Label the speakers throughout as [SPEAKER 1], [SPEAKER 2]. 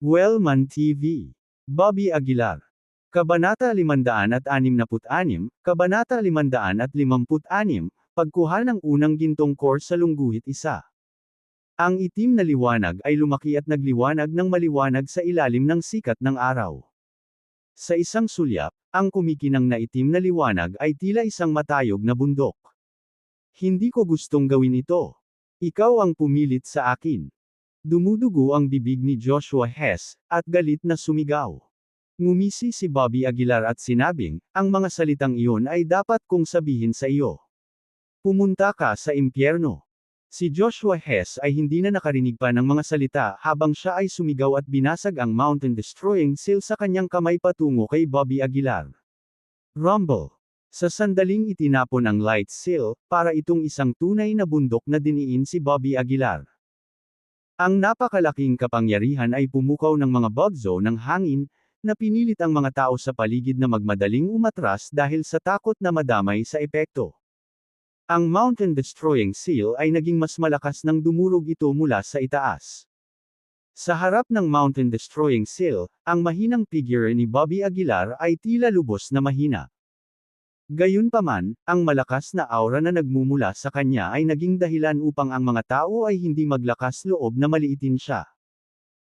[SPEAKER 1] Wellman TV. Bobby Aguilar. Kabanata 566, Kabanata 556, Pagkuha ng unang gintong core sa lungguhit isa. Ang itim na liwanag ay lumaki at nagliwanag ng maliwanag sa ilalim ng sikat ng araw. Sa isang sulyap, ang kumikinang na itim na liwanag ay tila isang matayog na bundok. Hindi ko gustong gawin ito. Ikaw ang pumilit sa akin. Dumudugo ang bibig ni Joshua Hess, at galit na sumigaw. Ngumisi si Bobby Aguilar at sinabing, ang mga salitang iyon ay dapat kong sabihin sa iyo. Pumunta ka sa impyerno. Si Joshua Hess ay hindi na nakarinig pa ng mga salita habang siya ay sumigaw at binasag ang Mountain Destroying Seal sa kanyang kamay patungo kay Bobby Aguilar. Rumble. Sa sandaling itinapon ang light seal, para itong isang tunay na bundok na diniin si Bobby Aguilar. Ang napakalaking kapangyarihan ay pumukaw ng mga bugzo ng hangin, na pinilit ang mga tao sa paligid na magmadaling umatras dahil sa takot na madamay sa epekto. Ang Mountain Destroying Seal ay naging mas malakas nang dumurog ito mula sa itaas. Sa harap ng Mountain Destroying Seal, ang mahinang figure ni Bobby Aguilar ay tila lubos na mahina. Gayunpaman, ang malakas na aura na nagmumula sa kanya ay naging dahilan upang ang mga tao ay hindi maglakas loob na maliitin siya.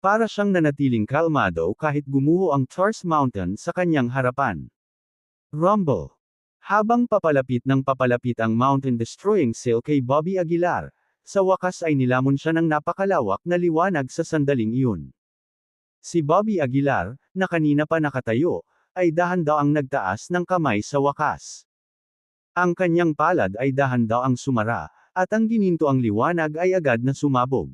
[SPEAKER 1] Para siyang nanatiling kalmado kahit gumuho ang Thars Mountain sa kanyang harapan. Rumble. Habang papalapit ang Mountain Destroying Seal kay Bobby Aguilar, sa wakas ay nilamon siya ng napakalawak na liwanag sa sandaling iyon. Si Bobby Aguilar, na kanina pa nakatayo, ay dahan-daang nagtaas ng kamay sa wakas. Ang kanyang palad ay dahan-daang sumara, at ang gininto ang liwanag ay agad na sumabog.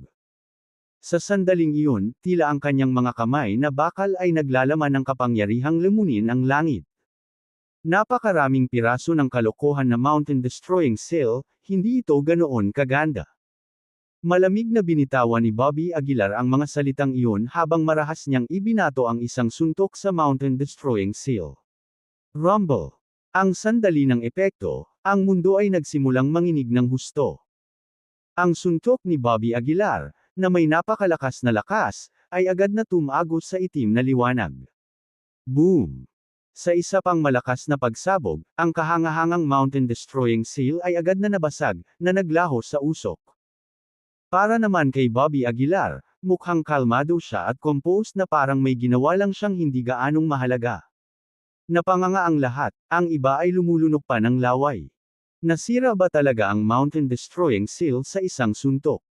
[SPEAKER 1] Sa sandaling iyon, tila ang kanyang mga kamay na bakal ay naglalaman ng kapangyarihang lumunin ang langit. Napakaraming piraso ng kalokohan na Mountain Destroying Seal, hindi ito ganoon kaganda. Malamig na binitawan ni Bobby Aguilar ang mga salitang iyon habang marahas niyang ibinato ang isang suntok sa Mountain Destroying Seal. Rumble. Ang sandali ng epekto, ang mundo ay nagsimulang manginig ng husto. Ang suntok ni Bobby Aguilar, na may napakalakas na lakas, ay agad na tumagos sa itim na liwanag. Boom! Sa isa pang malakas na pagsabog, ang kahangahangang Mountain Destroying Seal ay agad na nabasag, na naglaho sa usok. Para naman kay Bobby Aguilar, mukhang kalmado siya at composed na parang may ginawa lang siyang hindi gaanong mahalaga. Napanganga ang lahat, ang iba ay lumulunok pa ng laway. Nasira ba talaga ang Mountain Destroying Seal sa isang suntok?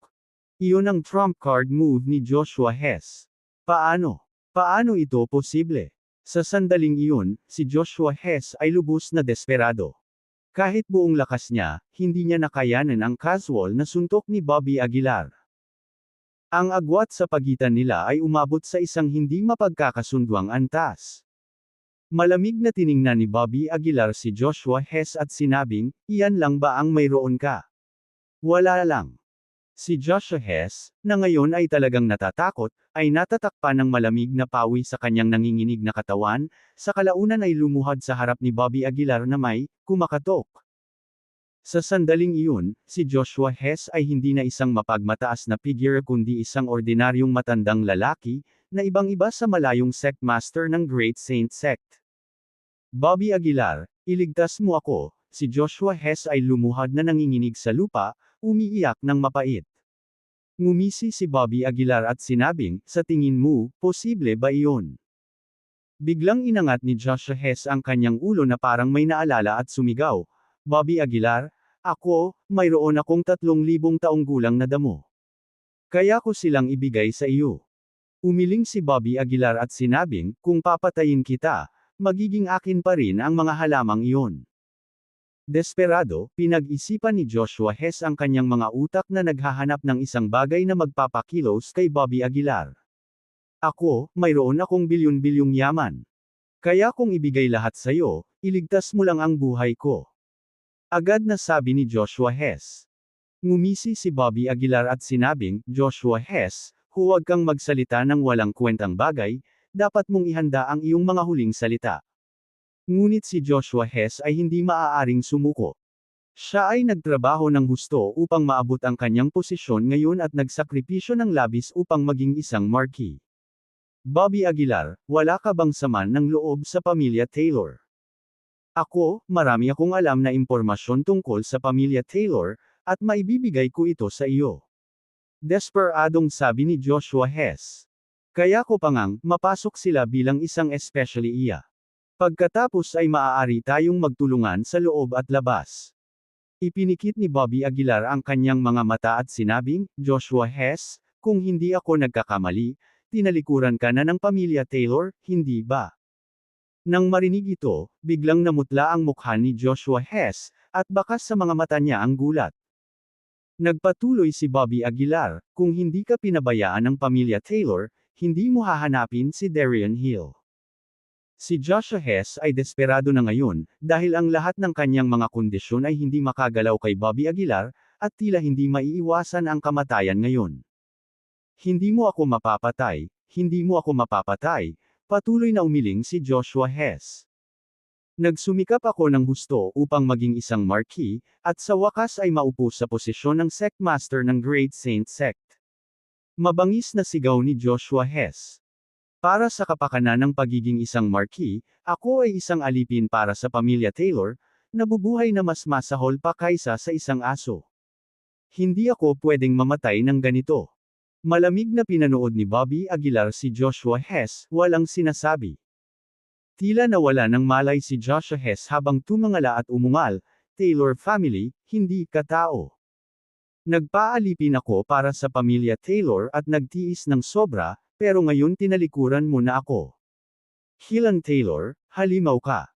[SPEAKER 1] Iyon ang trump card move ni Joshua Hess. Paano? Paano ito posible? Sa sandaling iyon, si Joshua Hess ay lubos na desperado. Kahit buong lakas niya, hindi niya nakayanan ang casual na suntok ni Bobby Aguilar. Ang agwat sa pagitan nila ay umabot sa isang hindi mapagkakasunduang antas. Malamig na tiningnan ni Bobby Aguilar si Joshua Hess at sinabing, "Iyan lang ba ang mayroon ka?" "Wala lang." Si Joshua Hess, na ngayon ay talagang natatakot, ay natatakpan ng malamig na pawi sa kanyang nanginginig na katawan, sa kalaunan ay lumuhad sa harap ni Bobby Aguilar na may kumakatok. Sa sandaling iyon, si Joshua Hess ay hindi na isang mapagmataas na figure kundi isang ordinaryong matandang lalaki, na ibang-iba sa malayong sect master ng Great Saint Sect. "Bobby Aguilar, iligtas mo ako." Si Joshua Hess ay lumuhad na nanginginig sa lupa, umiiyak ng mapait. Ngumisi si Bobby Aguilar at sinabing, "Sa tingin mo, posible ba iyon?" Biglang inangat ni Joshua Hess ang kanyang ulo na parang may naalala at sumigaw, "Bobby Aguilar, ako, mayroon akong 3,000 taong gulang na damo. Kaya ko silang ibigay sa iyo." Umiling si Bobby Aguilar at sinabing, "Kung papatayin kita, magiging akin pa rin ang mga halamang iyon." Desperado, pinag-isipan ni Joshua Hess ang kanyang mga utak na naghahanap ng isang bagay na magpapakilos kay Bobby Aguilar. "Ako, mayroon akong bilyon-bilyong yaman. Kaya kung ibigay lahat sa'yo, iligtas mo lang ang buhay ko." Agad na sabi ni Joshua Hess. Ngumisi si Bobby Aguilar at sinabing, "Joshua Hess, huwag kang magsalita ng walang kwentang bagay, dapat mong ihanda ang iyong mga huling salita." Ngunit si Joshua Hess ay hindi maaaring sumuko. Siya ay nagtrabaho ng husto upang maabot ang kanyang posisyon ngayon at nagsakripisyo ng labis upang maging isang marquis. Bobby Aguilar, wala ka bang saman ng loob sa pamilya Taylor? Ako, marami akong alam na impormasyon tungkol sa pamilya Taylor, at maibibigay ko ito sa iyo. Desperadong sabi ni Joshua Hess. Kaya ko pa ngang, mapasok sila bilang isang especially iya. Pagkatapos ay maaari tayong magtulungan sa loob at labas. Ipinikit ni Bobby Aguilar ang kanyang mga mata at sinabing, Joshua Hess, kung hindi ako nagkakamali, tinalikuran ka na ng pamilya Taylor, hindi ba? Nang marinig ito, biglang namutla ang mukha ni Joshua Hess, at bakas sa mga mata niya ang gulat. Nagpatuloy si Bobby Aguilar, kung hindi ka pinabayaan ng pamilya Taylor, hindi mo hahanapin si Darian Hill. Si Joshua Hess ay desperado na ngayon, dahil ang lahat ng kanyang mga kondisyon ay hindi makagalaw kay Bobby Aguilar, at tila hindi maiiwasan ang kamatayan ngayon. Hindi mo ako mapapatay, hindi mo ako mapapatay, patuloy na umiling si Joshua Hess. Nagsumikap ako ng husto upang maging isang marquis, at sa wakas ay maupo sa posisyon ng sectmaster ng Great Saint Sect. Mabangis na sigaw ni Joshua Hess. Para sa kapakanan ng pagiging isang marquis, ako ay isang alipin para sa pamilya Taylor, nabubuhay na mas masahol pa kaysa sa isang aso. Hindi ako pwedeng mamatay ng ganito. Malamig na pinanood ni Bobby Aguilar si Joshua Hess, walang sinasabi. Tila nawala ng malay si Joshua Hess habang tumangala at umungal, Taylor family, hindi ka tao. Nagpaalipin ako para sa pamilya Taylor at nagtiis ng sobra, pero ngayon tinalikuran mo na ako. Hilan Taylor, halimaw ka.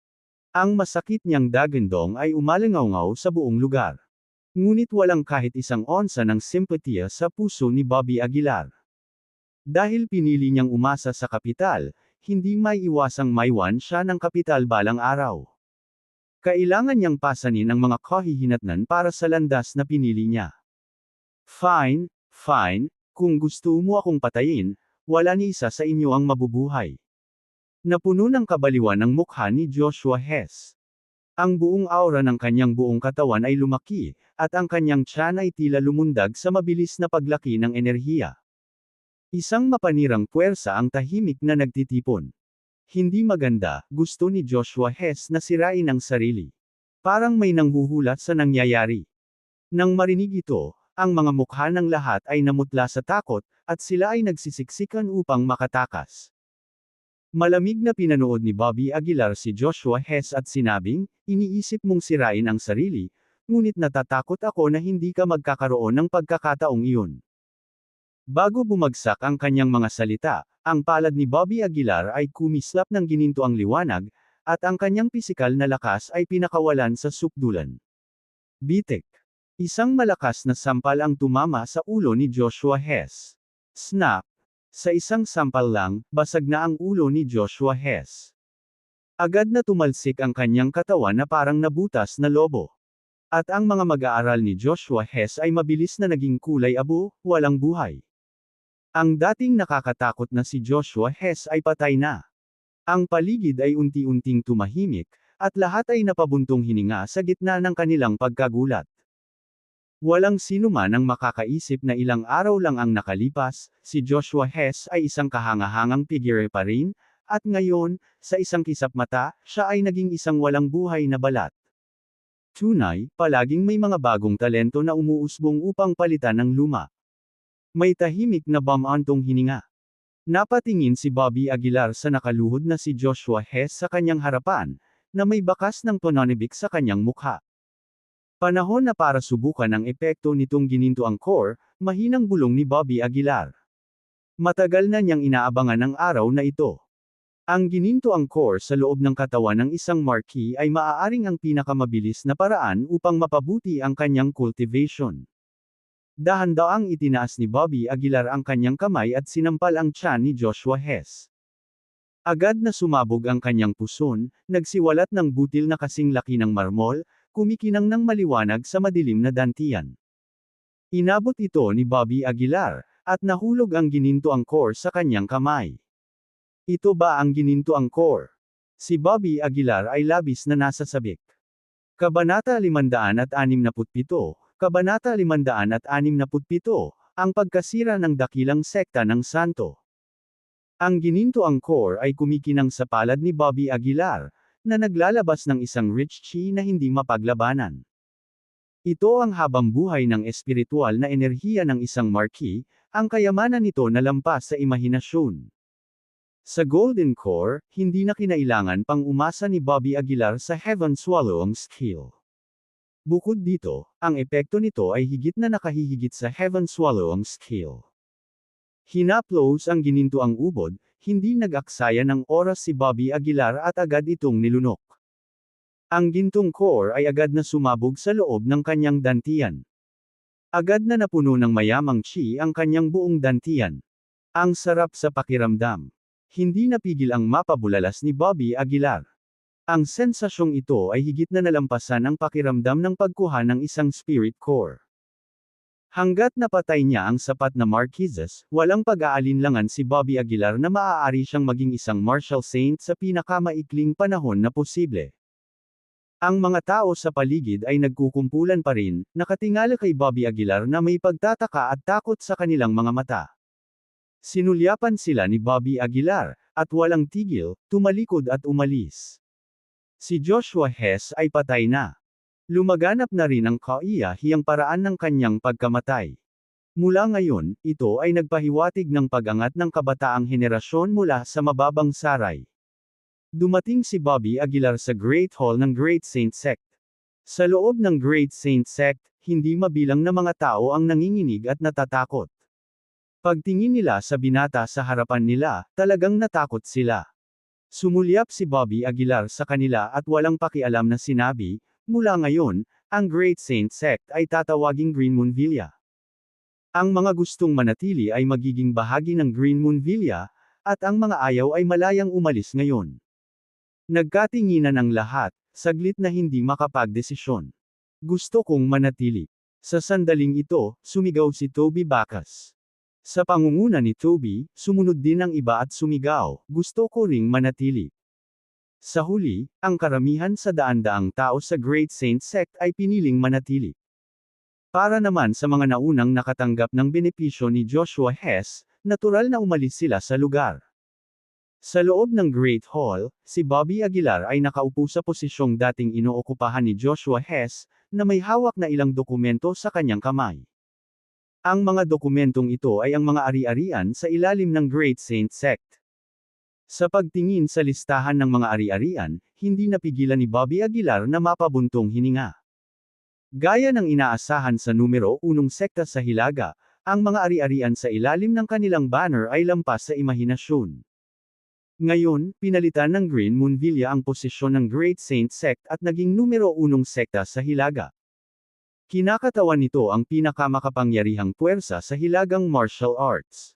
[SPEAKER 1] Ang masakit niyang dagandong ay umalangaw sa buong lugar. Ngunit walang kahit isang onsa ng simpatiya sa puso ni Bobby Aguilar. Dahil pinili niyang umasa sa kapital, hindi may iwasang maiwan siya ng kapital balang araw. Kailangan niyang pasanin ang mga kahihinatnan para sa landas na pinili niya. Fine, kung gusto mo akong patayin, wala ni isa sa inyo ang mabubuhay. Napuno ng kabaliwan ang mukha ni Joshua Hess. Ang buong aura ng kanyang buong katawan ay lumaki, at ang kanyang tiyan ay tila lumundag sa mabilis na paglaki ng enerhiya. Isang mapanirang puwersa ang tahimik na nagtitipon. Hindi maganda, gusto ni Joshua Hess na sirain ang sarili. Parang may nanghuhulat sa nangyayari. Nang marinig ito, ang mga mukha ng lahat ay namutla sa takot, at sila ay nagsisiksikan upang makatakas. Malamig na pinanood ni Bobby Aguilar si Joshua Hess at sinabing, iniisip mong sirain ang sarili, ngunit natatakot ako na hindi ka magkakaroon ng pagkakataong iyon. Bago bumagsak ang kanyang mga salita, ang palad ni Bobby Aguilar ay kumislap ng gininto ang liwanag, at ang kanyang pisikal na lakas ay pinakawalan sa sukdulan. Bitik. Isang malakas na sampal ang tumama sa ulo ni Joshua Hess. Snap! Sa isang sampal lang, basag na ang ulo ni Joshua Hess. Agad na tumalsik ang kanyang katawan na parang nabutas na lobo. At ang mga mag-aaral ni Joshua Hess ay mabilis na naging kulay abo, walang buhay. Ang dating nakakatakot na si Joshua Hess ay patay na. Ang paligid ay unti-unting tumahimik, at lahat ay napabuntong hininga sa gitna ng kanilang pagkagulat. Walang sino man ang makakaisip na ilang araw lang ang nakalipas, si Joshua Hess ay isang kahangahangang figure pa rin, at ngayon, sa isang kisap mata, siya ay naging isang walang buhay na balat. Tunay, palaging may mga bagong talento na umuusbong upang palitan ng luma. May tahimik na bamantong hininga. Napatingin si Bobby Aguilar sa nakaluhod na si Joshua Hess sa kanyang harapan, na may bakas ng pananibik sa kanyang mukha. Panahon na para subukan ang epekto nitong gininto ang core, mahinang bulong ni Bobby Aguilar. Matagal na niyang inaabangan ang araw na ito. Ang gininto ang core sa loob ng katawan ng isang marquis ay maaaring ang pinakamabilis na paraan upang mapabuti ang kanyang cultivation. Dahan-daang itinaas ni Bobby Aguilar ang kanyang kamay at sinampal ang tiyan ni Joshua Hess. Agad na sumabog ang kanyang puson, nagsiwalat ng butil na kasing laki ng marmol, kumikinang ng maliwanag sa madilim na dantian. Inabot ito ni Bobby Aguilar, at nahulog ang gininto ang core sa kanyang kamay. Ito ba ang gininto ang core? Si Bobby Aguilar ay labis na nasasabik. Kabanata 567, Kabanata 567, ang pagkasira ng dakilang sekta ng santo. Ang ginintoang core ay kumikinang sa palad ni Bobby Aguilar, na naglalabas ng isang rich chi na hindi mapaglabanan. Ito ang habambuhay ng espiritual na enerhiya ng isang marquee, ang kayamanan nito na lampas sa imahinasyon. Sa Golden Core, hindi na kinailangan pang umasa ni Bobby Aguilar sa Heaven Swallowing skill. Bukod dito, ang epekto nito ay higit na nakahihigit sa Heaven Swallowing skill. Hinaplos ang ginintoang ubod, hindi nag-aksaya ng oras si Bobby Aguilar at agad itong nilunok. Ang gintong core ay agad na sumabog sa loob ng kanyang dantian. Agad na napuno ng mayamang chi ang kanyang buong dantian. Ang sarap sa pakiramdam. Hindi napigil ang mapabulalas ni Bobby Aguilar. Ang sensasyong ito ay higit na nalampasan ang pakiramdam ng pagkuha ng isang spirit core. Hanggat napatay niya ang sapat na marquises, walang pag-aalinlangan si Bobby Aguilar na maaari siyang maging isang martial saint sa pinakamaikling panahon na posible. Ang mga tao sa paligid ay nagkukumpulan pa rin, nakatingala kay Bobby Aguilar na may pagtataka at takot sa kanilang mga mata. Sinulyapan sila ni Bobby Aguilar, at walang tigil, tumalikod at umalis. Si Joshua Hess ay patay na. Lumaganap na rin ang kaiyahiyang paraan ng kanyang pagkamatay. Mula ngayon, ito ay nagpahiwatig ng pag-angat ng kabataang henerasyon mula sa mababang saray. Dumating si Bobby Aguilar sa Great Hall ng Great Saint Sect. Sa loob ng Great Saint Sect, hindi mabilang na mga tao ang nanginginig at natatakot. Pagtingin nila sa binata sa harapan nila, talagang natakot sila. Sumulyap si Bobby Aguilar sa kanila at walang pakialam na sinabi, mula ngayon, ang Great Saint Sect ay tatawaging Green Moon Villa. Ang mga gustong manatili ay magiging bahagi ng Green Moon Villa, at ang mga ayaw ay malayang umalis ngayon. Nagkatinginan ang lahat, saglit na hindi makapagdesisyon. Gusto kong manatili. Sa sandaling ito, sumigaw si Toby Bacchus. Sa pangunguna ni Toby, sumunod din ang iba at sumigaw, gusto ko ring manatili. Sa huli, ang karamihan sa daan-daang tao sa Great Saint Sect ay piniling manatili. Para naman sa mga naunang nakatanggap ng benepisyo ni Joshua Hess, natural na umalis sila sa lugar. Sa loob ng Great Hall, si Bobby Aguilar ay nakaupo sa posisyong dating inookupahan ni Joshua Hess, na may hawak na ilang dokumento sa kanyang kamay. Ang mga dokumentong ito ay ang mga ari-arian sa ilalim ng Great Saint Sect. Sa pagtingin sa listahan ng mga ari-arian, hindi napigilan ni Bobby Aguilar na mapabuntong hininga. Gaya ng inaasahan sa numero 1 sekta sa Hilaga, ang mga ari-arian sa ilalim ng kanilang banner ay lampas sa imahinasyon. Ngayon, pinalitan ng Green Moon Villa ang posisyon ng Great Saint Sect at naging numero 1 sekta sa Hilaga. Kinakatawan nito ang pinakamakapangyarihang puwersa sa hilagang martial arts.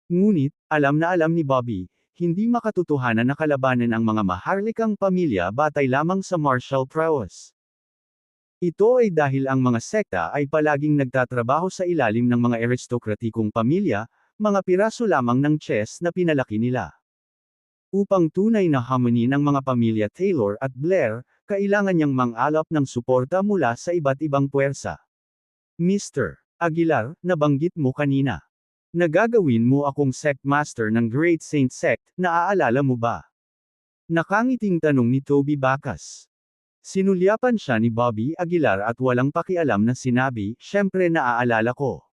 [SPEAKER 1] Ngunit, alam na alam ni Bobby, hindi makatotohanan na kalabanan ang mga maharlikang pamilya batay lamang sa martial prowess. Ito ay dahil ang mga sekta ay palaging nagtatrabaho sa ilalim ng mga aristokratikong pamilya, mga piraso lamang ng chess na pinalaki nila. Upang tunay na harmony ng mga pamilya Taylor at Blair, kailangan niyang mang-alap ng suporta mula sa iba't ibang puwersa. Mr. Aguilar, nabanggit mo kanina. Nagagawin mo akong sect master ng Great Saint Sect, naaalala mo ba? Nakangiting tanong ni Toby Bacchus. Sinulyapan siya ni Bobby Aguilar at walang pakialam na sinabi, syempre naaalala ko.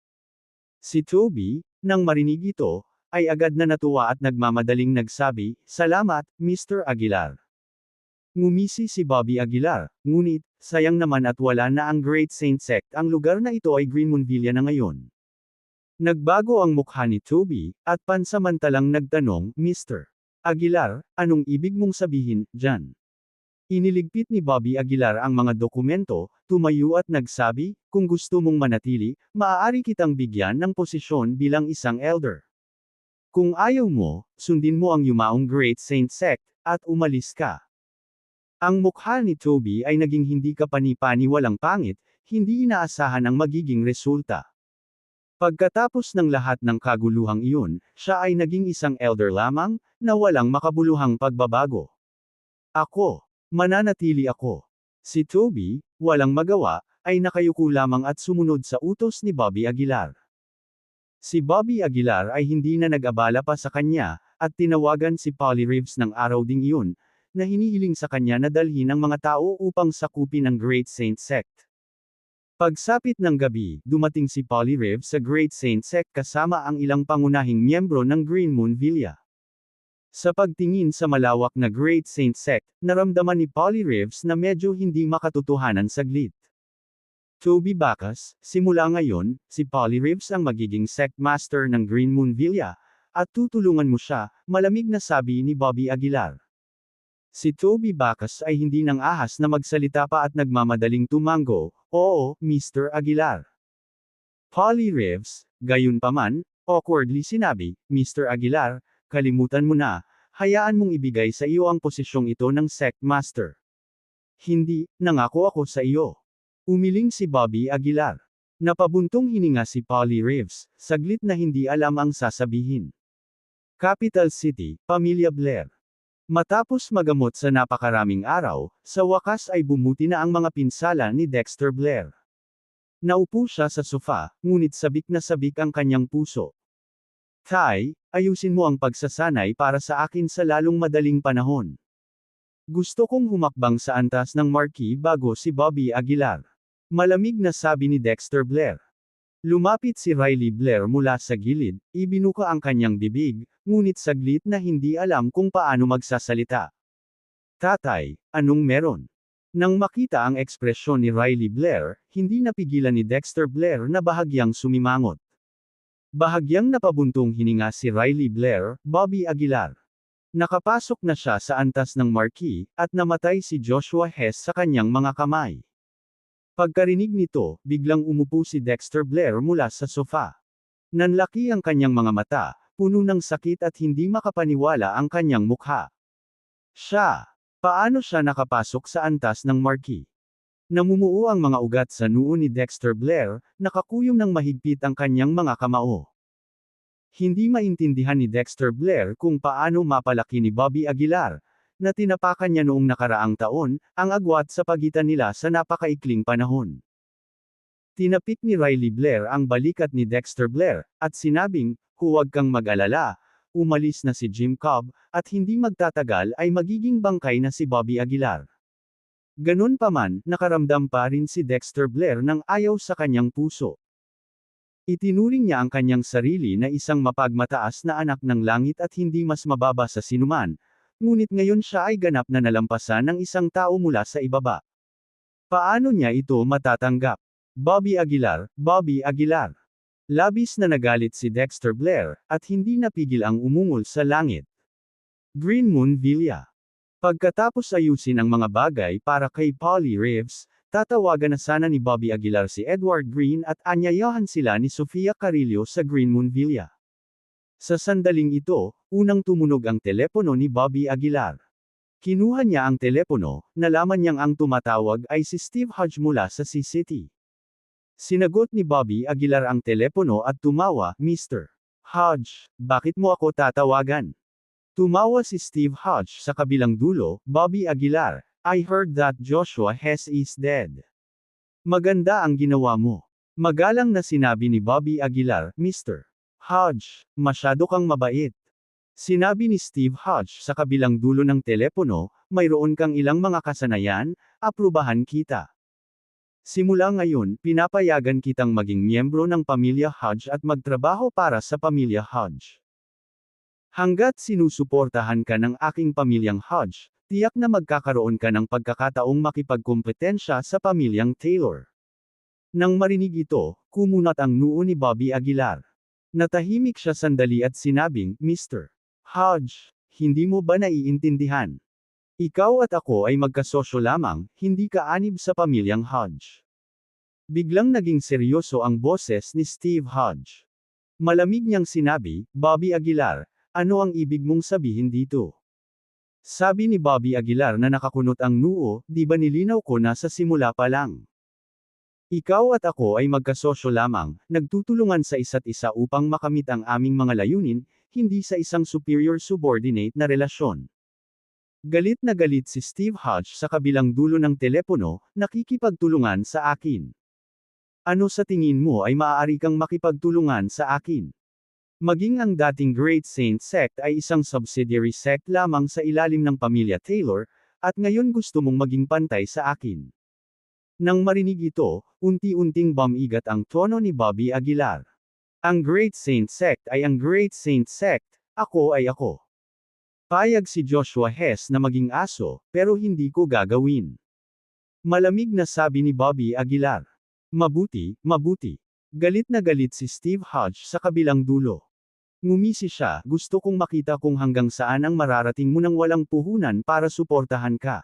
[SPEAKER 1] Si Toby, nang marinig ito, ay agad na natuwa at nagmamadaling nagsabi, salamat, Mr. Aguilar. Ngumisi si Bobby Aguilar, ngunit, sayang naman at wala na ang Great Saint Sect, ang lugar na ito ay Green Moon Villa na ngayon. Nagbago ang mukha ni Toby, at pansamantalang nagtanong, Mr. Aguilar, anong ibig mong sabihin, dyan? Iniligpit ni Bobby Aguilar ang mga dokumento, tumayo at nagsabi, kung gusto mong manatili, maaari kitang bigyan ng posisyon bilang isang elder. Kung ayaw mo, sundin mo ang yumaong Great Saint Sect, at umalis ka. Ang mukha ni Toby ay naging hindi kapani-paniwalang pangit, hindi inaasahan ang magiging resulta. Pagkatapos ng lahat ng kaguluhang iyon, siya ay naging isang elder lamang, na walang makabuluhang pagbabago. Ako, mananatili ako. Si Toby, walang magawa, ay nakayuko lamang at sumunod sa utos ni Bobby Aguilar. Si Bobby Aguilar ay hindi na nag-abala pa sa kanya, at tinawagan si Polly Reeves ng araw ding iyon, na hinihiling sa kanya na dalhin ang mga tao upang sakupin ang Great Saint Sect. Pagsapit ng gabi, dumating si Polly Reeves sa Great Saint Sect kasama ang ilang pangunahing miyembro ng Green Moon Villa. Sa pagtingin sa malawak na Great Saint Sect, naramdaman ni Polly Reeves na medyo hindi makatotohanan saglit. Toby Bacchus, simula ngayon, si Polly Reeves ang magiging sect master ng Green Moon Villa, at tutulungan mo siya, malamig na sabi ni Bobby Aguilar. Si Toby Bacchus ay hindi nang ahas na magsalita pa at nagmamadaling tumango, "Oo, Mr. Aguilar." Polly Reeves, gayunpaman, awkwardly sinabi, "Mr. Aguilar, kalimutan mo na, hayaan mong ibigay sa iyo ang posisyong ito ng sect master." "Hindi, nangako ako sa iyo." Umiling si Bobby Aguilar. Napabuntong hininga si Polly Reeves, saglit na hindi alam ang sasabihin. Capital City, Pamilya Blair. Matapos magamot sa napakaraming araw, sa wakas ay bumuti na ang mga pinsala ni Dexter Blair. Naupo siya sa sofa, ngunit sabik na sabik ang kanyang puso. "Tay, ayusin mo ang pagsasanay para sa akin sa lalong madaling panahon. Gusto kong humakbang sa antas ng marquee bago si Bobby Aguilar." Malamig na sabi ni Dexter Blair. Lumapit si Riley Blair mula sa gilid, ibinuka ang kanyang bibig, ngunit saglit na hindi alam kung paano magsasalita. "Tatay, anong meron?" Nang makita ang ekspresyon ni Riley Blair, hindi napigilan ni Dexter Blair na bahagyang sumimangot. Bahagyang napabuntong hininga si Riley Blair, Bobby Aguilar. Nakapasok na siya sa antas ng marquee, at namatay si Joshua Hess sa kanyang mga kamay. Pagkarinig nito, biglang umupo si Dexter Blair mula sa sofa. Nanlaki ang kanyang mga mata, puno ng sakit at hindi makapaniwala ang kanyang mukha. Siya! Paano siya nakapasok sa antas ng marquee? Namumuo ang mga ugat sa noo ni Dexter Blair, nakakuyom ng mahigpit ang kanyang mga kamao. Hindi maintindihan ni Dexter Blair kung paano mapalaki ni Bobby Aguilar, na tinapakan niya noong nakaraang taon, ang agwat sa pagitan nila sa napakaikling panahon. Tinapik ni Riley Blair ang balikat ni Dexter Blair, at sinabing, "Huwag kang mag-alala, umalis na si Jim Cobb, at hindi magtatagal ay magiging bangkay na si Bobby Aguilar." Ganun pa man, nakaramdam pa rin si Dexter Blair ng ayaw sa kanyang puso. Itinuring niya ang kanyang sarili na isang mapagmataas na anak ng langit at hindi mas mababa sa sinuman, ngunit ngayon siya ay ganap na nalampasan ng isang tao mula sa ibaba. Paano niya ito matatanggap? Bobby Aguilar, Bobby Aguilar. Labis na nagalit si Dexter Blair, at hindi napigil ang umungol sa langit. Green Moon Villa. Pagkatapos ayusin ang mga bagay para kay Polly Reeves, tatawagan na sana ni Bobby Aguilar si Edward Green at anyayahan sila ni Sofia Carillo sa Green Moon Villa. Sa sandaling ito, unang tumunog ang telepono ni Bobby Aguilar. Kinuha niya ang telepono, nalaman niyang ang tumatawag ay si Steve Hodge mula sa C-City. Sinagot ni Bobby Aguilar ang telepono at tumawa, "Mr. Hodge, bakit mo ako tatawagan?" Tumawa si Steve Hodge sa kabilang dulo, "Bobby Aguilar, I heard that Joshua Hess is dead. Maganda ang ginawa mo." Magalang na sinabi ni Bobby Aguilar, "Mr. Hodge, masyado kang mabait." Sinabi ni Steve Hodge sa kabilang dulo ng telepono, "Mayroon kang ilang mga kasanayan, aprubahan kita. Simula ngayon, pinapayagan kitang maging miyembro ng pamilya Hodge at magtrabaho para sa pamilya Hodge. Hanggat sinusuportahan ka ng aking pamilyang Hodge, tiyak na magkakaroon ka ng pagkakataong makipagkompetensya sa pamilyang Taylor." Nang marinig ito, kumunat ang noo ni Bobby Aguilar. Natahimik siya sandali at sinabing, "Mr. Hodge, hindi mo ba naiintindihan? Ikaw at ako ay magkasosyo lamang, hindi ka anib sa pamilyang Hodge." Biglang naging seryoso ang boses ni Steve Hodge. Malamig niyang sinabi, "Bobby Aguilar, ano ang ibig mong sabihin dito?" Sabi ni Bobby Aguilar na nakakunot ang noo, "Di ba nilinaw ko na sa simula pa lang? Ikaw at ako ay magkasosyo lamang, nagtutulungan sa isa't isa upang makamit ang aming mga layunin, hindi sa isang superior-subordinate na relasyon." Galit na galit si Steve Hodge sa kabilang dulo ng telepono, "Nakikipagtulungan sa akin. Ano sa tingin mo ay maaari kang makipagtulungan sa akin?" Maging ang dating Great Saint Sect ay isang subsidiary sect lamang sa ilalim ng pamilya Taylor, at ngayon gusto mong maging pantay sa akin. Nang marinig ito, unti-unting bumigat ang tono ni Bobby Aguilar. Ang Great Saint Sect ay ang Great Saint Sect, ako ay ako. Payag si Joshua Hess na maging aso, pero hindi ko gagawin. Malamig na sabi ni Bobby Aguilar. Mabuti, mabuti. Galit na galit si Steve Hodge sa kabilang dulo. Ngumisi siya, gusto kong makita kung hanggang saan ang mararating mo nang walang puhunan para suportahan ka.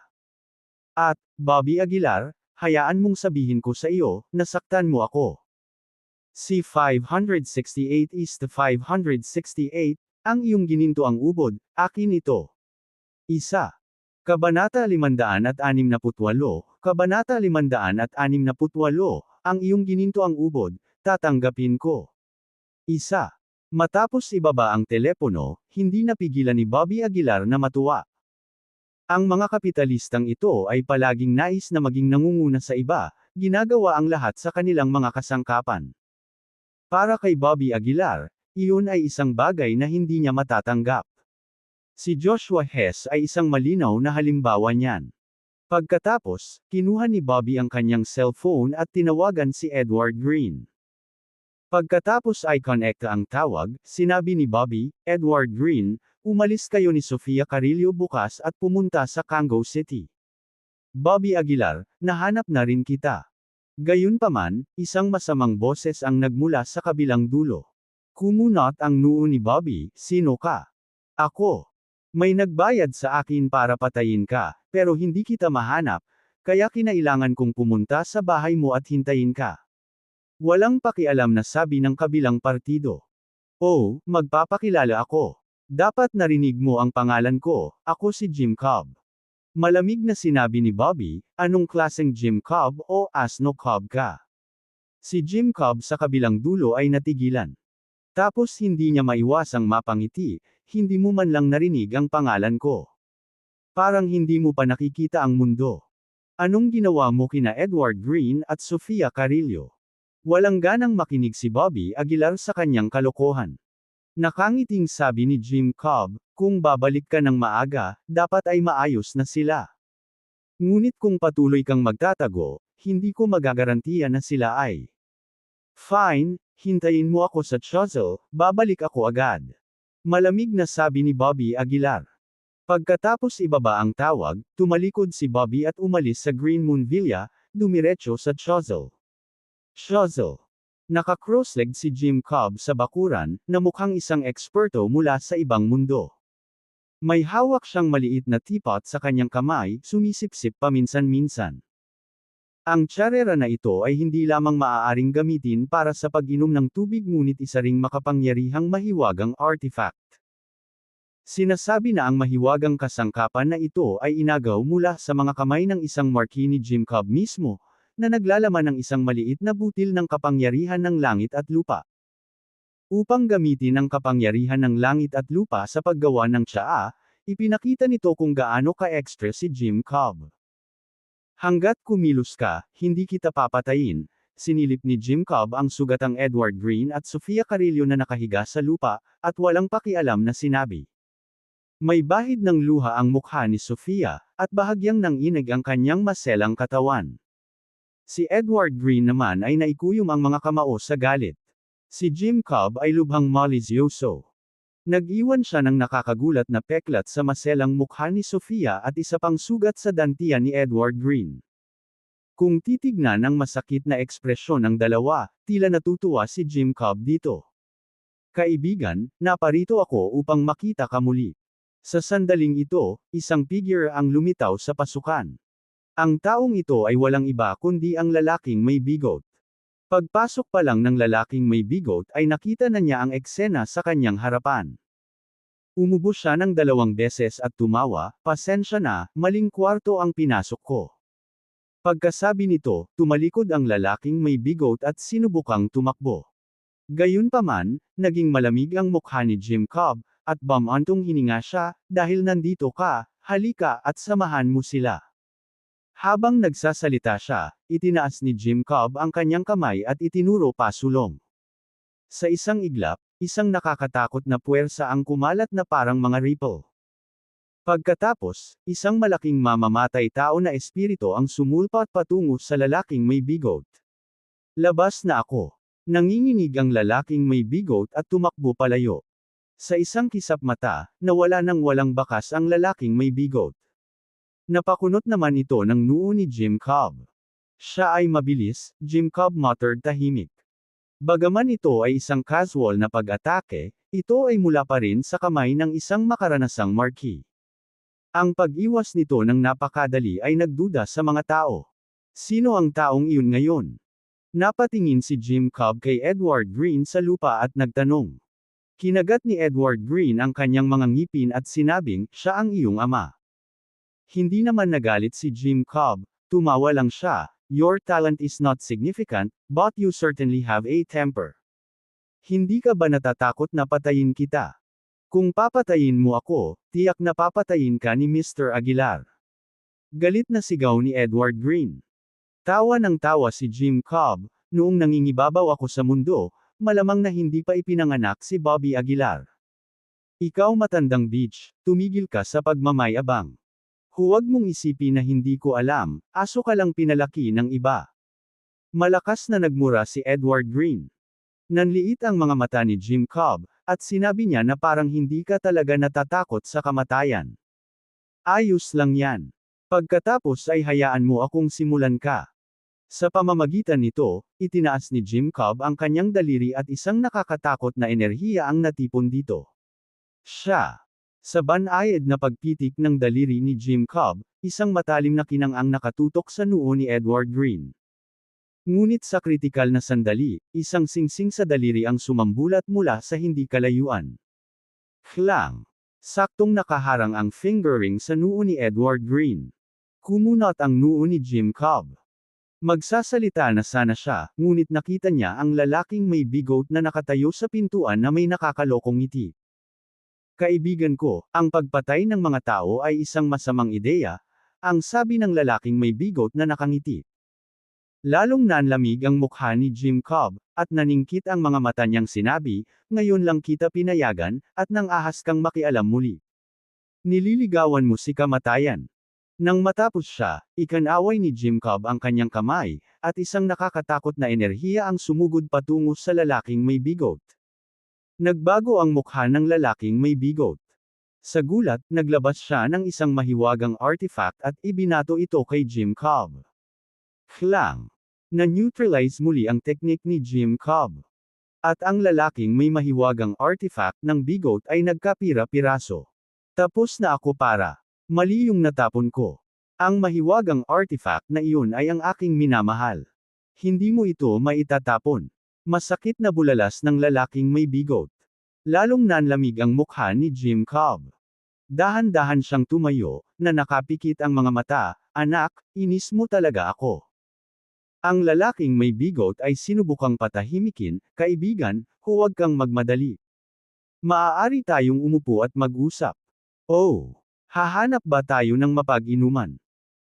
[SPEAKER 1] At, Bobby Aguilar, hayaan mong sabihin ko sa iyo, nasaktan mo ako. Si 568 is the 568, ang iyong gininto ang ubod, akin ito. Isa. Kabanata 568, Kabanata 568, ang iyong gininto ang ubod, tatanggapin ko. Isa. Matapos ibaba ang telepono, hindi napigilan ni Bobby Aguilar na matuwa. Ang mga kapitalistang ito ay palaging nais na maging nangunguna sa iba, ginagawa ang lahat sa kanilang mga kasangkapan. Para kay Bobby Aguilar, iyon ay isang bagay na hindi niya matatanggap. Si Joshua Hess ay isang malinaw na halimbawa niyan. Pagkatapos, kinuha ni Bobby ang kanyang cellphone at tinawagan si Edward Green. Pagkatapos ay connecta ang tawag, sinabi ni Bobby, Edward Green, umalis kayo ni Sofia Carrillo bukas at pumunta sa Cango City. Bobby Aguilar, nahanap na rin kita. Gayunpaman, isang masamang boses ang nagmula sa kabilang dulo. Kumunot ang noo ni Bobby, sino ka? Ako. May nagbayad sa akin para patayin ka, pero hindi kita mahanap, kaya kinailangan kong pumunta sa bahay mo at hintayin ka. Walang pakialam na sabi ng kabilang partido. Oh, magpapakilala ako. Dapat narinig mo ang pangalan ko, ako si Jim Cobb. Malamig na sinabi ni Bobby, anong klaseng Jim Cobb o Asno Cobb ka? Si Jim Cobb sa kabilang dulo ay natigilan. Tapos hindi niya maiwasang mapangiti, hindi mo man lang narinig ang pangalan ko. Parang hindi mo pa nakikita ang mundo. Anong ginawa mo kina Edward Green at Sofia Carrillo? Walang ganang makinig si Bobby Aguilar sa kanyang kalokohan. Nakangiting sabi ni Jim Cobb, kung babalik ka ng maaga, dapat ay maayos na sila. Ngunit kung patuloy kang magtatago, hindi ko magagarantiya na sila ay. Fine, hintayin mo ako sa Chozel, babalik ako agad. Malamig na sabi ni Bobby Aguilar. Pagkatapos ibaba ang tawag, tumalikod si Bobby at umalis sa Green Moon Villa, dumiretso sa Chozel. Chozel. Naka-cross-legged si Jim Cobb sa bakuran, na mukhang isang eksperto mula sa ibang mundo. May hawak siyang maliit na teapot sa kanyang kamay, sumisipsip paminsan-minsan. Ang tsarera na ito ay hindi lamang maaaring gamitin para sa pag-inom ng tubig ngunit isa ring makapangyarihang mahiwagang artifact. Sinasabi na ang mahiwagang kasangkapan na ito ay inagaw mula sa mga kamay ng isang marquis ni Jim Cobb mismo, na naglalaman ng isang maliit na butil ng kapangyarihan ng langit at lupa. Upang gamitin ang kapangyarihan ng langit at lupa sa paggawa ng tsaa, ipinakita nito kung gaano ka-extra si Jim Cobb. Hanggat kumilos ka, hindi kita papatayin, sinilip ni Jim Cobb ang sugatang Edward Green at Sofia Carrillo na nakahiga sa lupa, at walang pakialam na sinabi. May bahid ng luha ang mukha ni Sofia, at bahagyang nanginig ang kanyang maselang katawan. Si Edward Green naman ay naikuyom ang mga kamao sa galit. Si Jim Cobb ay lubhang malisyoso. Nag-iwan siya ng nakakagulat na peklat sa maselang mukha ni Sofia at isa pang sugat sa dantian ni Edward Green. Kung titignan ang masakit na ekspresyon ng dalawa, tila natutuwa si Jim Cobb dito. Kaibigan, naparito ako upang makita ka muli. Sa sandaling ito, isang figure ang lumitaw sa pasukan. Ang taong ito ay walang iba kundi ang lalaking may bigot. Pagpasok pa lang ng lalaking may bigot ay nakita na niya ang eksena sa kanyang harapan. Umubo siya ng 2 beses at tumawa, pasensya na, maling kwarto ang pinasok ko. Pagkasabi nito, tumalikod ang lalaking may bigot at sinubukang tumakbo. Gayunpaman, naging malamig ang mukha ni Jim Cobb, at bumantong hininga siya, dahil nandito ka, halika at samahan mo sila. Habang nagsasalita siya, itinaas ni Jim Cobb ang kanyang kamay at itinuro pasulong. Sa isang iglap, Isang nakakatakot na puwersa ang kumalat na parang mga ripple. Pagkatapos, isang malaking mamamatay tao na espiritu ang sumulpat patungo sa lalaking may bigot. Labas na ako. Nanginginig ang lalaking may bigot at tumakbo palayo. Sa isang kisap mata, nawala nang walang bakas ang lalaking may bigot. Napakunot naman ito ng noo ni Jim Cobb. Siya ay mabilis, Jim Cobb muttered tahimik. Bagaman ito ay isang casual na pag-atake, ito ay mula pa rin sa kamay ng isang makaranasang marquis. Ang pag-iwas nito ng napakadali ay nagduda sa mga tao. Sino ang taong iyon ngayon? Napatingin si Jim Cobb kay Edward Green sa lupa at nagtanong. Kinagat ni Edward Green ang kanyang mga ngipin at sinabing, siya ang iyong ama. Hindi naman nagalit si Jim Cobb, tumawa lang siya, your talent is not significant, but you certainly have a temper. Hindi ka ba natatakot na patayin kita? Kung papatayin mo ako, tiyak na papatayin ka ni Mr. Aguilar. Galit na sigaw ni Edward Green. Tawa ng tawa si Jim Cobb, noong nangingibabaw ako sa mundo, malamang na hindi pa ipinanganak si Bobby Aguilar. Ikaw matandang bitch, tumigil ka sa pagmamayabang. Huwag mong isipin na hindi ko alam, aso ka lang pinalaki ng iba. Malakas na nagmura si Edward Green. Nanliit ang mga mata ni Jim Cobb, at sinabi niya na parang hindi ka talaga natatakot sa kamatayan. Ayos lang yan. Pagkatapos ay hayaan mo akong simulan ka. Sa pamamagitan nito, itinaas ni Jim Cobb ang kanyang daliri at isang nakakatakot na enerhiya ang natipon dito. Siya. Sa banayad na pagpitik ng daliri ni Jim Cobb, isang matalim na kinang-ang nakatutok sa noo ni Edward Green. Ngunit sa kritikal na sandali, isang singsing sa daliri ang sumambulat mula sa hindi kalayuan. Klang! Saktong nakaharang ang finger ring sa noo ni Edward Green. Kumunot ang noo ni Jim Cobb. Magsasalita na sana siya, ngunit nakita niya ang lalaking may bigot na nakatayo sa pintuan na may nakakalokong ngiti. Kaibigan ko, ang pagpatay ng mga tao ay isang masamang ideya, ang sabi ng lalaking may bigot na nakangiti. Lalong nanlamig ang mukha ni Jim Cobb, at naningkit ang mga mata niyang sinabi, ngayon lang kita pinayagan, at nang ahas kang makialam muli. Nililigawan mo si kamatayan. Nang matapos siya, ikanaway ni Jim Cobb ang kanyang kamay, at isang nakakatakot na enerhiya ang sumugod patungo sa lalaking may bigot. Nagbago ang mukha ng lalaking may bigot. Sa gulat, naglabas siya ng isang mahiwagang artifact at ibinato ito kay Jim Cobb. Klang! Na-neutralize muli ang teknik ni Jim Cobb. At ang lalaking may mahiwagang artifact ng bigot ay nagkapira-piraso. Tapos na ako para. Mali yung natapon ko. Ang mahiwagang artifact na iyon ay ang aking minamahal. Hindi mo ito maitatapon. Masakit na bulalas ng lalaking may bigot. Lalong nanlamig ang mukha ni Jim Cobb. Dahan-dahan siyang tumayo, na nakapikit ang mga mata, anak, inis mo talaga ako. Ang lalaking may bigot ay sinubukang patahimikin, kaibigan, huwag kang magmadali. Maaari tayong umupo at mag-usap. Oh, hahanap ba tayo ng mapag-inuman?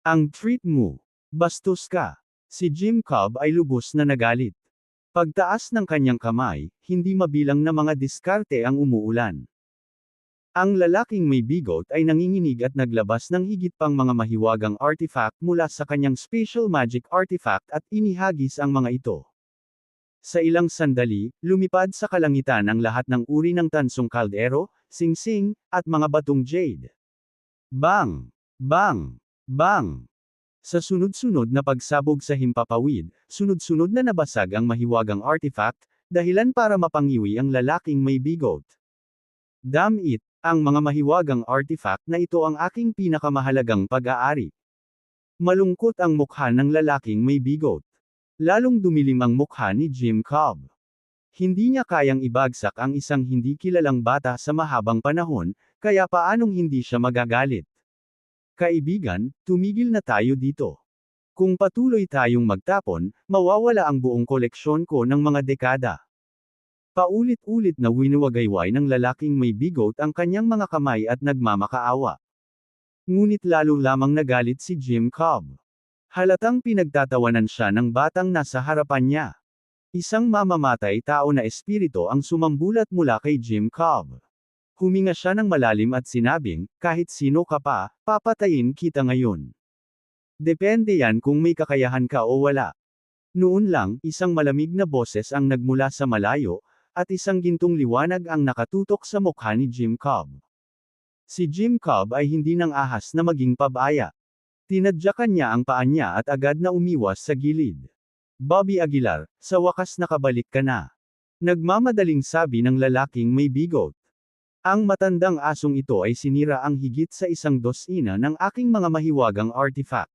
[SPEAKER 1] Ang treat mo. Bastos ka. Si Jim Cobb ay lubos na nagalit. Pagtaas ng kanyang kamay, hindi mabilang na mga diskarte ang umuulan. Ang lalaking may bigot ay nanginginig at naglabas ng higit pang mga mahiwagang artifact mula sa kanyang special magic artifact at inihagis ang mga ito. Sa ilang sandali, lumipad sa kalangitan ang lahat ng uri ng tansong kaldero, singsing, at mga batong jade. Bang! Bang! Bang! Sa sunod-sunod na pagsabog sa himpapawid, sunod-sunod na nabasag ang mahiwagang artifact, dahilan para mapangiwi ang lalaking may bigot. Damn it! Ang mga mahiwagang artifact na ito ang aking pinakamahalagang pag-aari. Malungkot ang mukha ng lalaking may bigot. Lalong dumilim ang mukha ni Jim Cobb. Hindi niya kayang ibagsak ang isang hindi kilalang bata sa mahabang panahon, kaya paanong hindi siya magagalit? Kaibigan, tumigil na tayo dito. Kung patuloy tayong magtapon, mawawala ang buong koleksyon ko ng mga dekada. Paulit-ulit na winuwagayway ng lalaking may bigot ang kanyang mga kamay at nagmamakaawa. Ngunit lalo lamang nagalit si Jim Cobb. Halatang pinagtatawanan siya ng batang nasa harapan niya. Isang mamamatay tao na espiritu ang sumambulat mula kay Jim Cobb. Huminga siya ng malalim at sinabing, kahit sino ka pa, papatayin kita ngayon. Depende yan kung may kakayahan ka o wala. Noon lang, isang malamig na boses ang nagmula sa malayo, at isang gintong liwanag ang nakatutok sa mukha ni Jim Cobb. Si Jim Cobb ay hindi nang ahas na maging pabaya. Tinadyakan niya ang paa niya at agad na umiwas sa gilid. Bobby Aguilar, sa wakas nakabalik ka na. Nagmamadaling sabi ng lalaking may bigot. Ang matandang asong ito ay sinira ang higit sa 100 ng aking mga mahiwagang artifact.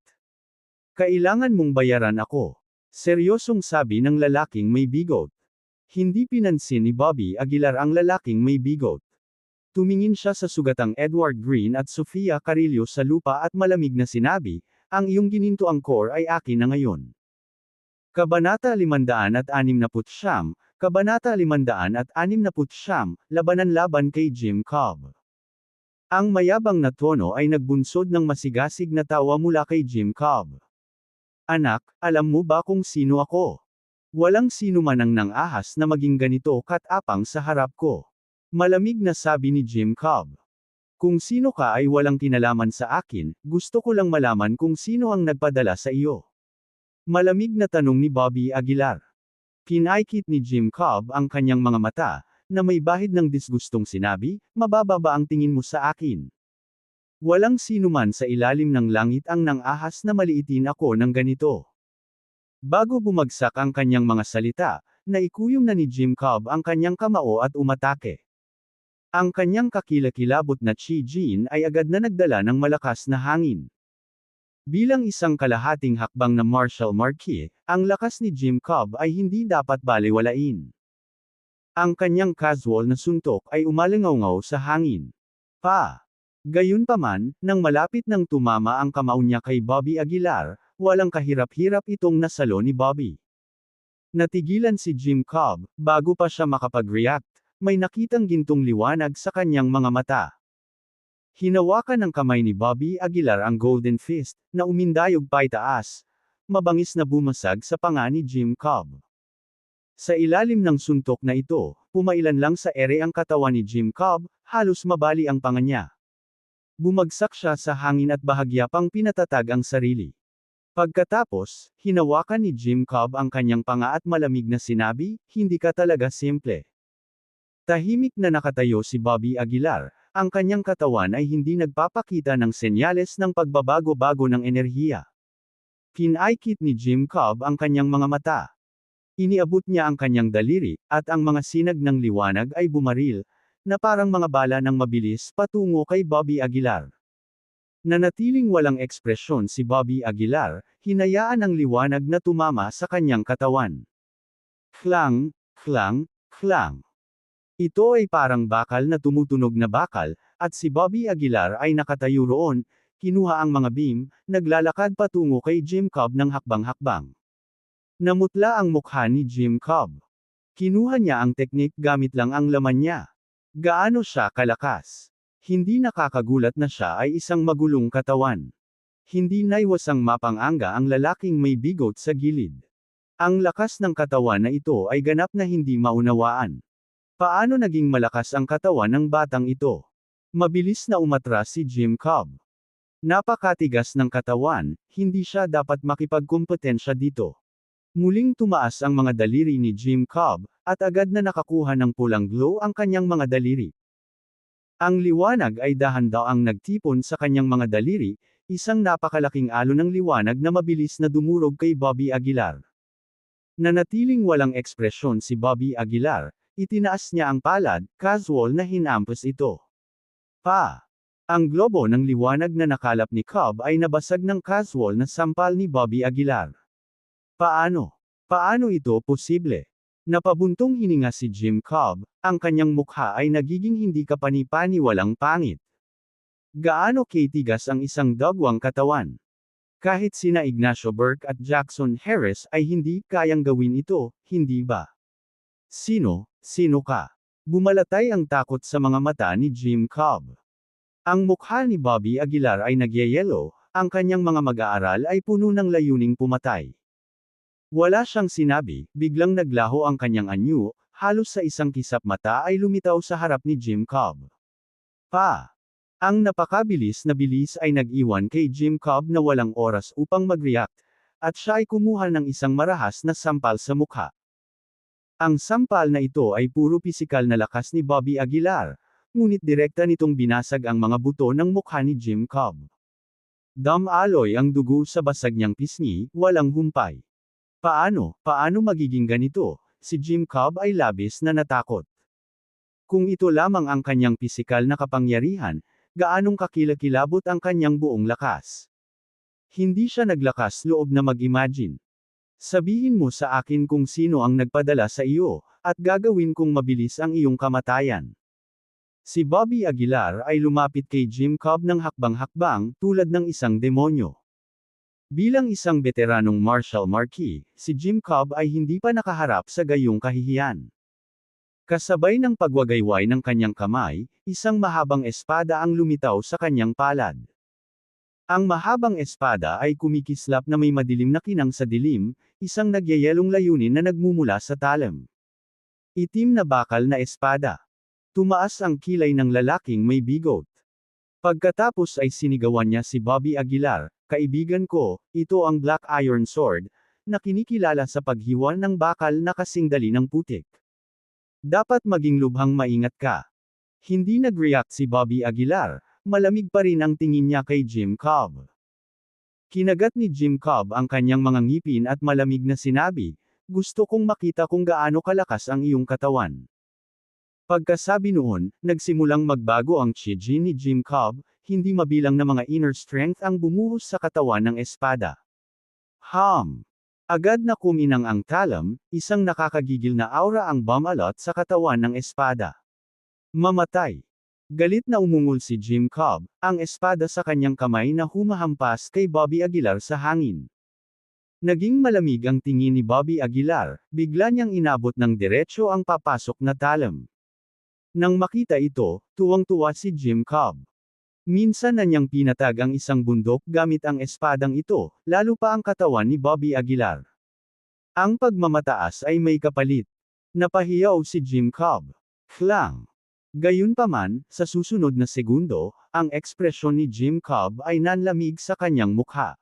[SPEAKER 1] Kailangan mong bayaran ako. Seryosong sabi ng lalaking may bigot. Hindi pinansin ni Bobby Aguilar ang lalaking may bigot. Tumingin siya sa sugatang Edward Green at Sofia Carillo sa lupa at malamig na sinabi, ang iyong gininto angkor ay akin na ngayon. Kabanata 569, Kabanata 569, Labanan-laban kay Jim Cobb. Ang mayabang na tono ay nagbunsod ng masigasig na tawa mula kay Jim Cobb. Anak, alam mo ba kung sino ako? Walang sino man ang nang-ahas na maging ganito katapang sa harap ko. Malamig na sabi ni Jim Cobb. Kung sino ka ay walang kinalaman sa akin, gusto ko lang malaman kung sino ang nagpadala sa iyo. Malamig na tanong ni Bobby Aguilar. Pinaikit ni Jim Cobb ang kanyang mga mata, na may bahid ng disgustong sinabi, mababa ba ang tingin mo sa akin? Walang sinuman sa ilalim ng langit ang nang-ahas na maliitin ako ng ganito. Bago bumagsak ang kanyang mga salita, naikuyom na ni Jim Cobb ang kanyang kamao at umatake. Ang kanyang kakilakilabot na Chi Jin ay agad na nagdala ng malakas na hangin. Bilang isang kalahating hakbang na martial marquee, ang lakas ni Jim Cobb ay hindi dapat balewalain. Ang kanyang casual na suntok ay umalingaw sa hangin. Gayunpaman, nang malapit nang tumama ang kamao niya kay Bobby Aguilar, walang kahirap-hirap itong nasalo ni Bobby. Natigilan si Jim Cobb, bago pa siya makapag-react, may nakitang gintong liwanag sa kanyang mga mata. Hinawakan ng kamay ni Bobby Aguilar ang Golden Fist, na umindayog paitaas, mabangis na bumasag sa panga ni Jim Cobb. Sa ilalim ng suntok na ito, pumailan lang sa ere ang katawan ni Jim Cobb, halos mabali ang panga niya. Bumagsak siya sa hangin at bahagya pang pinatatag ang sarili. Pagkatapos, hinawakan ni Jim Cobb ang kanyang panga at malamig na sinabi, hindi ka talaga simple. Tahimik na nakatayo si Bobby Aguilar, ang kanyang katawan ay hindi nagpapakita ng senyales ng pagbabago-bago ng enerhiya. Pinaikit ni Jim Cobb ang kanyang mga mata. Iniabot niya ang kanyang daliri, at ang mga sinag ng liwanag ay bumaril, na parang mga bala ng mabilis patungo kay Bobby Aguilar. Nanatiling walang ekspresyon si Bobby Aguilar, hinayaan ang liwanag na tumama sa kanyang katawan. Klang, klang, klang. Ito ay parang bakal na tumutunog na bakal, at si Bobby Aguilar ay nakatayo roon, kinuha ang mga beam, naglalakad patungo kay Jim Cobb ng hakbang-hakbang. Namutla ang mukha ni Jim Cobb. Kinuha niya ang teknik gamit lang ang laman niya. Gaano siya kalakas? Hindi nakakagulat na siya ay isang magulong katawan. Hindi naiwasang mapanganga ang lalaking may bigot sa gilid. Ang lakas ng katawan na ito ay ganap na hindi maunawaan. Paano naging malakas ang katawan ng batang ito? Mabilis na umatras si Jim Cobb. Napakatigas ng katawan, hindi siya dapat makipagkumpetensya dito. Muling tumaas ang mga daliri ni Jim Cobb, at agad na nakakuha ng pulang glow ang kanyang mga daliri. Ang liwanag ay dahan-daang nagtipon sa kanyang mga daliri, isang napakalaking alon ng liwanag na mabilis na dumurog kay Bobby Aguilar. Nanatiling walang ekspresyon si Bobby Aguilar, itinaas niya ang palad, casual na hinampas ito. Ang globo ng liwanag na nakalap ni Cobb ay nabasag ng casual na sampal ni Bobby Aguilar. Paano ito posible? Napabuntong hininga si Jim Cobb, ang kanyang mukha ay nagiging hindi kapani-paniwalang pangit. Gaano katigas ang isang dagwang katawan? Kahit sina Ignacio Burke at Jackson Harris ay hindi kayang gawin ito, hindi ba? Sino ka? Bumalatay ang takot sa mga mata ni Jim Cobb. Ang mukha ni Bobby Aguilar ay nagyayelo, ang kanyang mga mag-aaral ay puno ng layuning pumatay. Wala siyang sinabi, biglang naglaho ang kanyang anyo, halos sa isang kisap mata ay lumitaw sa harap ni Jim Cobb. Pa! Ang napakabilis na bilis ay nag-iwan kay Jim Cobb na walang oras upang mag-react, at siya ay kumuha ng isang marahas na sampal sa mukha. Ang sampal na ito ay puro pisikal na lakas ni Bobby Aguilar, ngunit direkta nitong binasag ang mga buto ng mukha ni Jim Cobb. Dam-aloy ang dugo sa basag niyang pisngi, walang humpay. Paano magiging ganito? Si Jim Cobb ay labis na natakot. Kung ito lamang ang kanyang pisikal na kapangyarihan, gaanong kakilakilabot ang kanyang buong lakas. Hindi siya naglakas loob na mag-imagine. Sabihin mo sa akin kung sino ang nagpadala sa iyo, at gagawin kong mabilis ang iyong kamatayan. Si Bobby Aguilar ay lumapit kay Jim Cobb ng hakbang-hakbang, tulad ng isang demonyo. Bilang isang veteranong martial marquee, si Jim Cobb ay hindi pa nakaharap sa gayong kahihiyan. Kasabay ng pagwagayway ng kanyang kamay, isang mahabang espada ang lumitaw sa kanyang palad. Ang mahabang espada ay kumikislap na may madilim na kinang sa dilim, isang nagyayelong layunin na nagmumula sa talim. Itim na bakal na espada. Tumaas ang kilay ng lalaking may bigot. Pagkatapos ay sinigawan niya si Bobby Aguilar, "Kaibigan ko, ito ang Black Iron Sword, na kinikilala sa paghiwa ng bakal na kasing dali ng putik. Dapat maging lubhang maingat ka." Hindi nag-react si Bobby Aguilar, malamig pa rin ang tingin niya kay Jim Cobb. Kinagat ni Jim Cobb ang kanyang mga ngipin at malamig na sinabi, "Gusto kong makita kung gaano kalakas ang iyong katawan." Pagkasabi noon, nagsimulang magbago ang chi ni Jim Cobb, hindi mabilang na mga inner strength ang bumuhos sa katawan ng espada. Agad na kuminang ang talam, isang nakakagigil na aura ang bumalot sa katawan ng espada. Mamatay. Galit na umungol si Jim Cobb, ang espada sa kanyang kamay na humahampas kay Bobby Aguilar sa hangin. Naging malamig ang tingin ni Bobby Aguilar, bigla niyang inabot ng diretso ang papasok na talam. Nang makita ito, tuwang-tuwa si Jim Cobb. Minsan na niyang pinatag ang isang bundok gamit ang espadang ito, lalo pa ang katawan ni Bobby Aguilar. Ang pagmamataas ay may kapalit. Napahiyaw si Jim Cobb. Klang! Gayunpaman, sa susunod na segundo, ang ekspresyon ni Jim Cobb ay nanlamig sa kanyang mukha.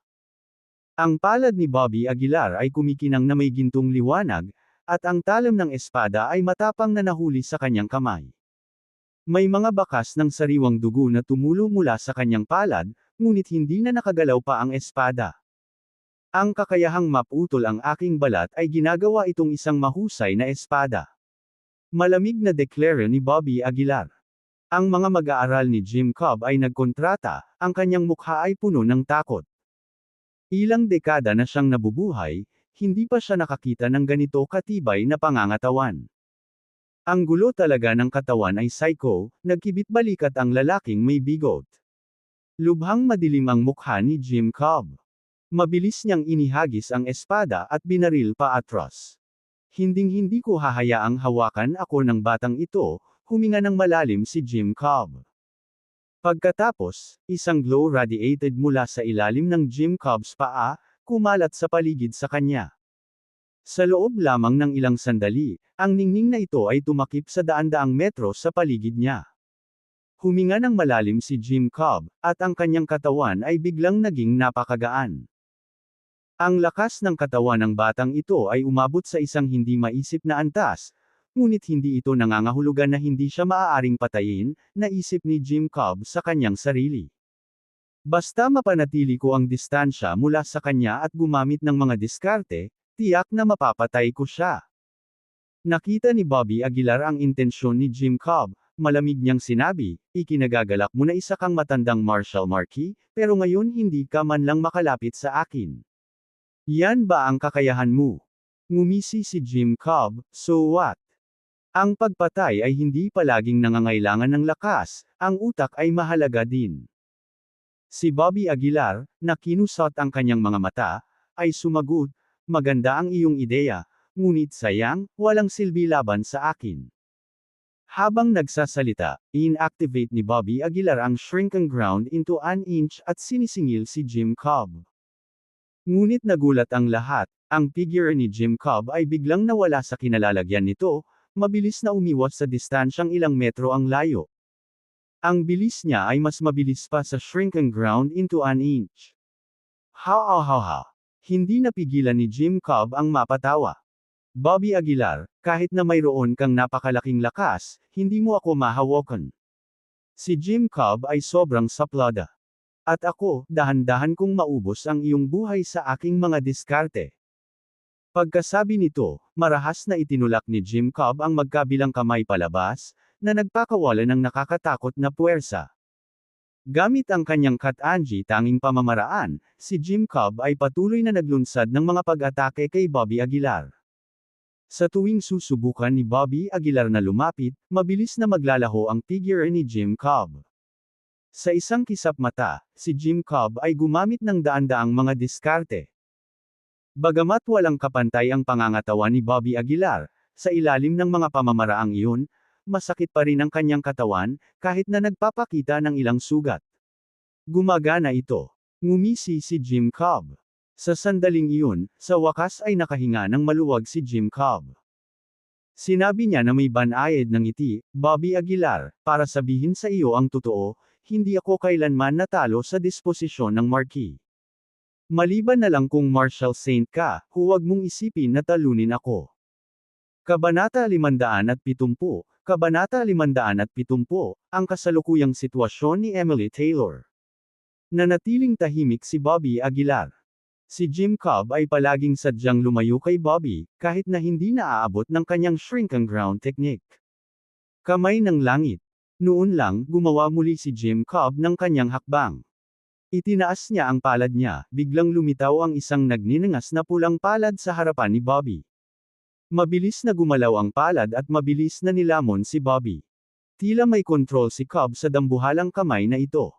[SPEAKER 1] Ang palad ni Bobby Aguilar ay kumikinang na may gintong liwanag, at ang talim ng espada ay matapang na nahuli sa kanyang kamay. May mga bakas ng sariwang dugo na tumulo mula sa kanyang palad, ngunit hindi na nakagalaw pa ang espada. Ang kakayahang maputol ang aking balat ay ginagawa itong isang mahusay na espada. Malamig na deklara ni Bobby Aguilar. Ang mga mag-aaral ni Jim Cobb ay nagkontrata, ang kanyang mukha ay puno ng takot. Ilang dekada na siyang nabubuhay, hindi pa siya nakakita ng ganito katibay na pangangatawan. Ang gulo talaga ng katawan ay psycho, nagkibit balikat ang lalaking may bigot. Lubhang madilim ang mukha ni Jim Cobb. Mabilis niyang inihagis ang espada at binaril pa atras. Hinding-hindi ko hahayaang hawakan ako ng batang ito, huminga ng malalim si Jim Cobb. Pagkatapos, isang glow radiated mula sa ilalim ng Jim Cobb's paa, kumalat sa paligid sa kanya. Sa loob lamang ng ilang sandali, ang ningning na ito ay tumakip sa daan-daang metro sa paligid niya. Huminga ng malalim si Jim Cobb, at ang kanyang katawan ay biglang naging napakagaan. Ang lakas ng katawan ng batang ito ay umabot sa isang hindi maisip na antas, ngunit hindi ito nangangahulugan na hindi siya maaaring patayin, naisip ni Jim Cobb sa kanyang sarili. Basta mapanatili ko ang distansya mula sa kanya at gumamit ng mga diskarte, tiyak na mapapatay ko siya. Nakita ni Bobby Aguilar ang intensyon ni Jim Cobb, malamig niyang sinabi, "Ikinagagalak mo na isa kang matandang martial marquee, pero ngayon hindi ka man lang makalapit sa akin. Yan ba ang kakayahan mo?" Ngumisi si Jim Cobb, "So what? Ang pagpatay ay hindi palaging nangangailangan ng lakas, ang utak ay mahalaga din." Si Bobby Aguilar, na kinusot ang kanyang mga mata, ay sumagot, "Maganda ang iyong ideya, ngunit sayang, walang silbi laban sa akin." Habang nagsasalita, inactivate ni Bobby Aguilar ang shrink and ground into an inch at sinisingil si Jim Cobb. Ngunit nagulat ang lahat, ang figure ni Jim Cobb ay biglang nawala sa kinalalagyan nito, mabilis na umiwas sa distansyang ilang metro ang layo. Ang bilis niya ay mas mabilis pa sa shrink and ground into an inch. Ha ha ha ha. Hindi napigilan ni Jim Cobb ang mapatawa. Bobby Aguilar, kahit na mayroon kang napakalaking lakas, hindi mo ako mahawakan. Si Jim Cobb ay sobrang saplada. At ako, dahan-dahan kong maubos ang iyong buhay sa aking mga diskarte. Pagkasabi nito, marahas na itinulak ni Jim Cobb ang magkabilang kamay palabas, na nagpakawala ng nakakatakot na puwersa. Gamit ang kanyang kat-anji tanging pamamaraan, si Jim Cobb ay patuloy na naglunsad ng mga pag-atake kay Bobby Aguilar. Sa tuwing susubukan ni Bobby Aguilar na lumapit, mabilis na maglalaho ang figure ni Jim Cobb. Sa isang kisap mata, si Jim Cobb ay gumamit ng daan-daang mga diskarte. Bagamat walang kapantay ang pangangatawan ni Bobby Aguilar, sa ilalim ng mga pamamaraang iyon, masakit pa rin ang kanyang katawan, kahit na nagpapakita ng ilang sugat. Gumagana ito. Ngumisi si Jim Cobb. Sa sandaling iyon, sa wakas ay nakahinga ng maluwag si Jim Cobb. Sinabi niya na may banayad ng ngiti, Bobby Aguilar, para sabihin sa iyo ang totoo, hindi ako kailanman natalo sa disposisyon ng marquee. Maliban na lang kung Marshal Saint ka, huwag mong isipin na talunin ako. Kabanata 570, Kabanata 570, ang kasalukuyang sitwasyon ni Emily Taylor. Nanatiling tahimik si Bobby Aguilar. Si Jim Cobb ay palaging sadyang lumayo kay Bobby, kahit na hindi naaabot ng kanyang shrink and ground technique. Kamay ng langit. Noon lang, gumawa muli si Jim Cobb ng kanyang hakbang. Itinaas niya ang palad niya, biglang lumitaw ang isang nagninangas na pulang palad sa harapan ni Bobby. Mabilis na gumalaw ang palad at mabilis na nilamon si Bobby. Tila may kontrol si Cobb sa dambuhalang kamay na ito.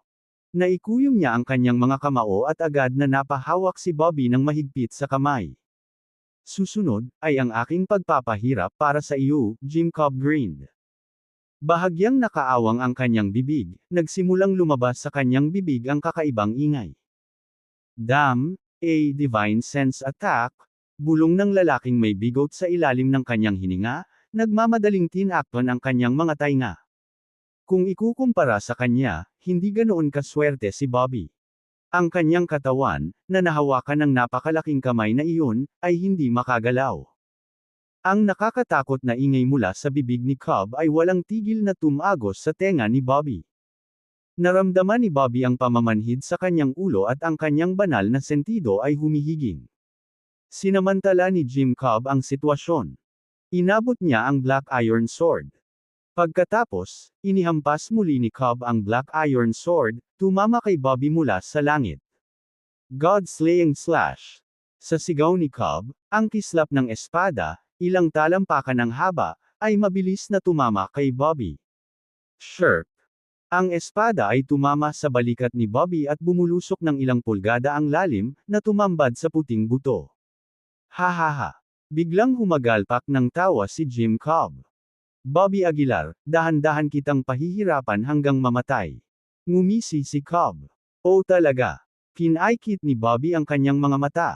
[SPEAKER 1] Naikuyom niya ang kanyang mga kamao at agad na napahawak si Bobby ng mahigpit sa kamay. Susunod, ay ang aking pagpapahirap para sa iyo, Jim Cobb grinned. Bahagyang nakaawang ang kanyang bibig, nagsimulang lumabas sa kanyang bibig ang kakaibang ingay. Damn, a divine sense attack, bulong ng lalaking may bigot sa ilalim ng kanyang hininga, nagmamadaling tinakpan ang kanyang mga tainga. Kung ikukumpara sa kanya, hindi ganoon kaswerte si Bobby. Ang kanyang katawan, na nahawakan ng napakalaking kamay na iyon, ay hindi makagalaw. Ang nakakatakot na ingay mula sa bibig ni Cobb ay walang tigil na tumagos sa tenga ni Bobby. Naramdaman ni Bobby ang pamamanhid sa kanyang ulo at ang kanyang banal na sentido ay humihiging. Sinamantala ni Jim Cobb ang sitwasyon. Inabot niya ang Black Iron Sword. Pagkatapos, inihampas muli ni Cobb ang Black Iron Sword, tumama kay Bobby mula sa langit. God-slaying slash. Sa sigaw ni Cobb, ang kislap ng espada, ilang talampakan ng haba, ay mabilis na tumama kay Bobby. Sherp. Ang espada ay tumama sa balikat ni Bobby at bumulusok ng ilang pulgada ang lalim, na tumambad sa puting buto. Ha ha ha. Biglang humagalpak ng tawa si Jim Cobb. Bobby Aguilar, dahan-dahan kitang pahihirapan hanggang mamatay. Ngumisi si Cobb. O talaga. Kinaikit ni Bobby ang kanyang mga mata.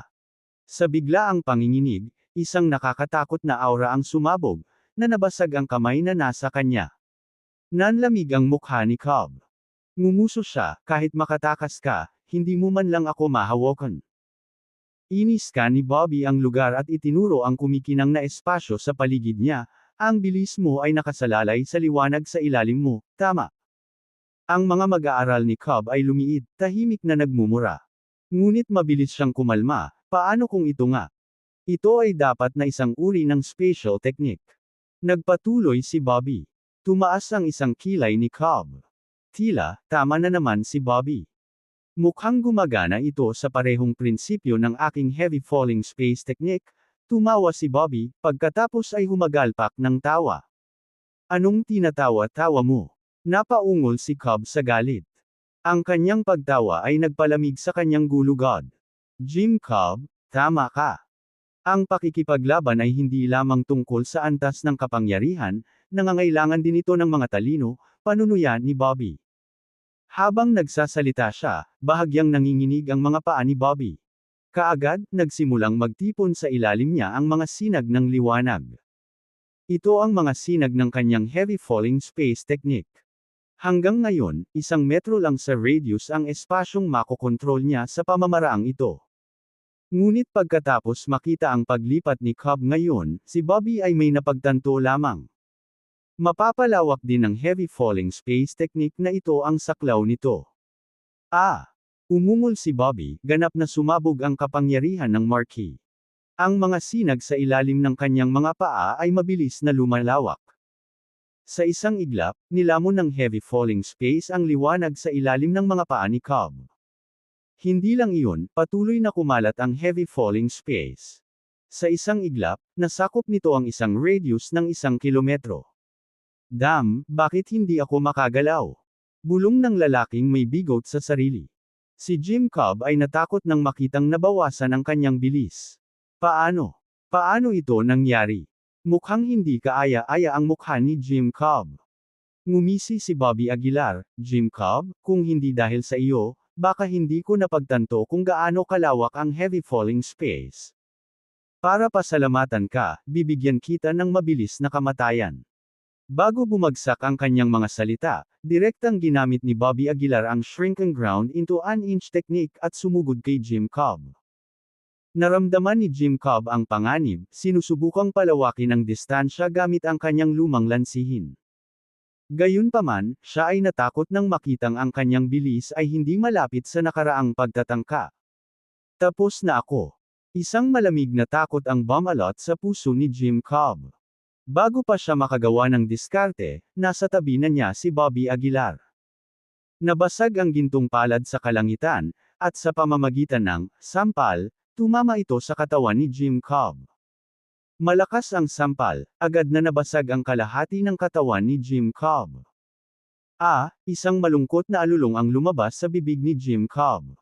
[SPEAKER 1] Sa biglaang panginginig, isang nakakatakot na aura ang sumabog, na nabasag ang kamay na nasa kanya. Nanlamig ang mukha ni Cobb. Ngumuso siya, kahit makatakas ka, hindi mo man lang ako mahawakan. Inis ka ni Bobby ang lugar at itinuro ang kumikinang na espasyo sa paligid niya. Ang bilis mo ay nakasalalay sa liwanag sa ilalim mo, tama. Ang mga mag-aaral ni Cobb ay lumiit, tahimik na nagmumura. Ngunit mabilis siyang kumalma, paano kung ito nga? Ito ay dapat na isang uri ng spatial technique. Nagpatuloy si Bobby. Tumaas ang isang kilay ni Cobb. Tila, tama na naman si Bobby. Mukhang gumagana ito sa parehong prinsipyo ng aking heavy falling space technique. Tumawa si Bobby, pagkatapos ay humagalpak ng tawa. Anong tinatawa-tawa mo? Napaungol si Cobb sa galit. Ang kanyang pagtawa ay nagpalamig sa kanyang gulugod. Jim Cobb, tama ka. Ang pakikipaglaban ay hindi lamang tungkol sa antas ng kapangyarihan, nangangailangan din ito ng mga talino, panunuyan ni Bobby. Habang nagsasalita siya, bahagyang nanginginig ang mga paa ni Bobby. Kaagad, nagsimulang magtipon sa ilalim niya ang mga sinag ng liwanag. Ito ang mga sinag ng kanyang heavy falling space technique. Hanggang ngayon, 1 metro lang sa radius ang espasyong makokontrol niya sa pamamaraang ito. Ngunit pagkatapos makita ang paglipat ni Cobb ngayon, si Bobby ay may napagtanto lamang. Mapapalawak din ng heavy falling space technique na ito ang saklaw nito. Umungol si Bobby, ganap na sumabog ang kapangyarihan ng Marquis. Ang mga sinag sa ilalim ng kanyang mga paa ay mabilis na lumalawak. Sa isang iglap, nilamon ng heavy falling space ang liwanag sa ilalim ng mga paa ni Cobb. Hindi lang iyon, patuloy na kumalat ang heavy falling space. Sa isang iglap, nasakop nito ang isang radius ng 1 kilometro. Bakit hindi ako makagalaw? Bulong ng lalaking may bigot sa sarili. Si Jim Cobb ay natakot nang makitang nabawasan ang kanyang bilis. Paano? Paano ito nangyari? Mukhang hindi kaaya-aya ang mukha ni Jim Cobb. Ngumisi si Bobby Aguilar. Jim Cobb, kung hindi dahil sa iyo, baka hindi ko napagtanto kung gaano kalawak ang heavy falling space. Para pasalamatan ka, bibigyan kita ng mabilis na kamatayan. Bago bumagsak ang kanyang mga salita, direktang ginamit ni Bobby Aguilar ang shrink and ground into an inch technique at sumugod kay Jim Cobb. Naramdaman ni Jim Cobb ang panganib, sinusubukang palawakin ang distansya gamit ang kanyang lumang lansihin. Gayunpaman, siya ay natakot nang makitang ang kanyang bilis ay hindi malapit sa nakaraang pagtatangka. Tapos na ako. Isang malamig na takot ang bumalot sa puso ni Jim Cobb. Bago pa siya makagawa ng diskarte, nasa tabi na niya si Bobby Aguilar. Nabasag ang gintong palad sa kalangitan, at sa pamamagitan ng sampal, tumama ito sa katawan ni Jim Cobb. Malakas ang sampal, agad na nabasag ang kalahati ng katawan ni Jim Cobb. Isang malungkot na alulong ang lumabas sa bibig ni Jim Cobb.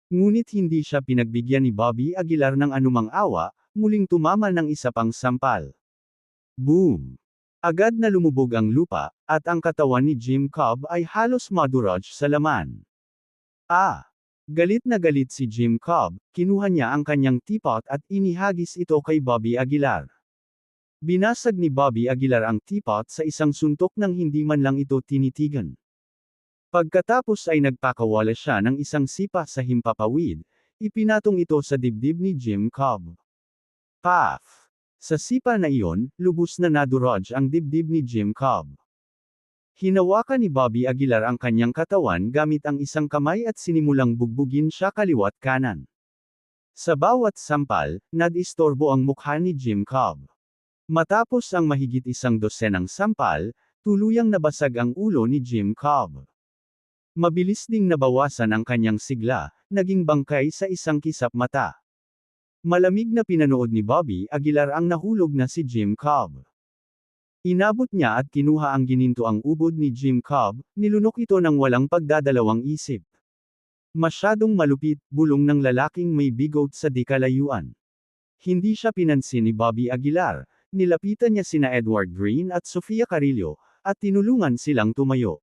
[SPEAKER 1] Ngunit hindi siya pinagbigyan ni Bobby Aguilar ng anumang awa, muling tumama ng isa pang sampal. Boom! Agad na lumubog ang lupa, at ang katawan ni Jim Cobb ay halos madurog sa laman. Galit na galit si Jim Cobb, kinuha niya ang kanyang teapot at inihagis ito kay Bobby Aguilar. Binasag ni Bobby Aguilar ang teapot sa isang suntok nang hindi man lang ito tinitigan. Pagkatapos ay nagpakawala siya ng isang sipa sa himpapawid, ipinatong ito sa dibdib ni Jim Cobb. Paf! Sa sipa na iyon, lubos na nadurog ang dibdib ni Jim Cobb. Hinawakan ni Bobby Aguilar ang kanyang katawan gamit ang isang kamay at sinimulang bugbugin siya kaliwat kanan. Sa bawat sampal, nadistorbo ang mukha ni Jim Cobb. Matapos ang mahigit 100 sampal, tuluyang nabasag ang ulo ni Jim Cobb. Mabilis ding nabawasan ang kanyang sigla, naging bangkay sa isang kisap mata. Malamig na pinanood ni Bobby Aguilar ang nahulog na si Jim Cobb. Inabot niya at kinuha ang ginintoang ubod ni Jim Cobb, nilunok ito ng walang pagdadalawang isip. Masyadong malupit, bulong ng lalaking may bigot sa di kalayuan. Hindi siya pinansin ni Bobby Aguilar, nilapitan niya sina Edward Green at Sofia Carillo, at tinulungan silang tumayo.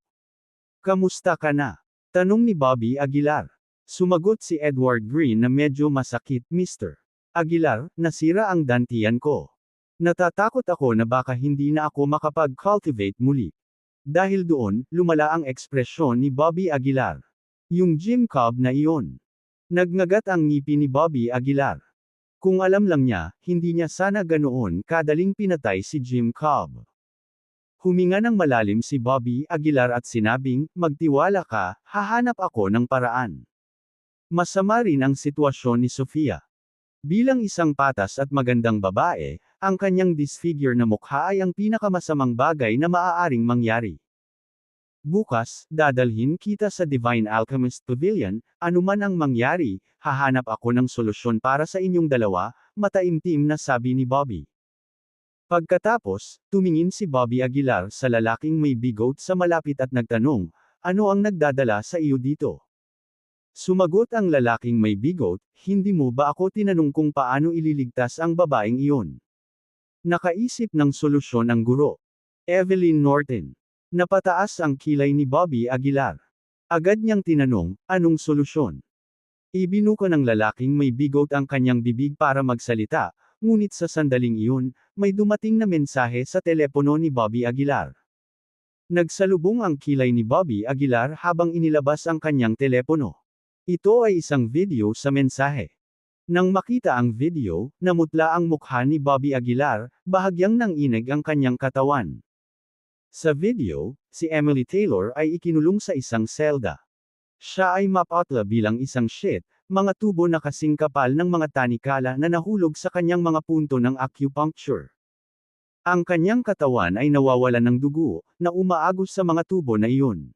[SPEAKER 1] Kamusta ka na? Tanong ni Bobby Aguilar. Sumagot si Edward Green na medyo masakit, Mr. Aguilar, nasira ang dantian ko. Natatakot ako na baka hindi na ako makapag-cultivate muli. Dahil doon, lumala ang ekspresyon ni Bobby Aguilar. Yung Jim Cobb na iyon. Nagngagat ang ngipin ni Bobby Aguilar. Kung alam lang niya, hindi niya sana ganoon kadaling pinatay si Jim Cobb. Huminga ng malalim si Bobby Aguilar at sinabing, magtiwala ka, hahanap ako ng paraan. Masama rin ang sitwasyon ni Sofia. Bilang isang patas at magandang babae, ang kanyang disfigure na mukha ay ang pinakamasamang bagay na maaaring mangyari. Bukas, dadalhin kita sa Divine Alchemist Pavilion, anuman ang mangyari, hahanap ako ng solusyon para sa inyong dalawa, mataimtim na sabi ni Bobby. Pagkatapos, tumingin si Bobby Aguilar sa lalaking may bigot sa malapit at nagtanong, ano ang nagdadala sa iyo dito? Sumagot ang lalaking may bigot, hindi mo ba ako tinanong kung paano ililigtas ang babaeng iyon? Nakaisip ng solusyon ang guro. Evelyn Norton. Napataas ang kilay ni Bobby Aguilar. Agad niyang tinanong, anong solusyon? Ibinuko ng lalaking may bigot ang kanyang bibig para magsalita, ngunit sa sandaling iyon, may dumating na mensahe sa telepono ni Bobby Aguilar. Nagsalubong ang kilay ni Bobby Aguilar habang inilabas ang kanyang telepono. Ito ay isang video sa mensahe. Nang makita ang video, namutla ang mukha ni Bobby Aguilar, bahagyang nanginig ang kanyang katawan. Sa video, si Emily Taylor ay ikinulong sa isang selda. Siya ay mapatla bilang isang sheet, mga tubo na kasing kapal ng mga tanikala na nahulog sa kanyang mga punto ng acupuncture. Ang kanyang katawan ay nawawalan ng dugo, na umaagos sa mga tubo na iyon.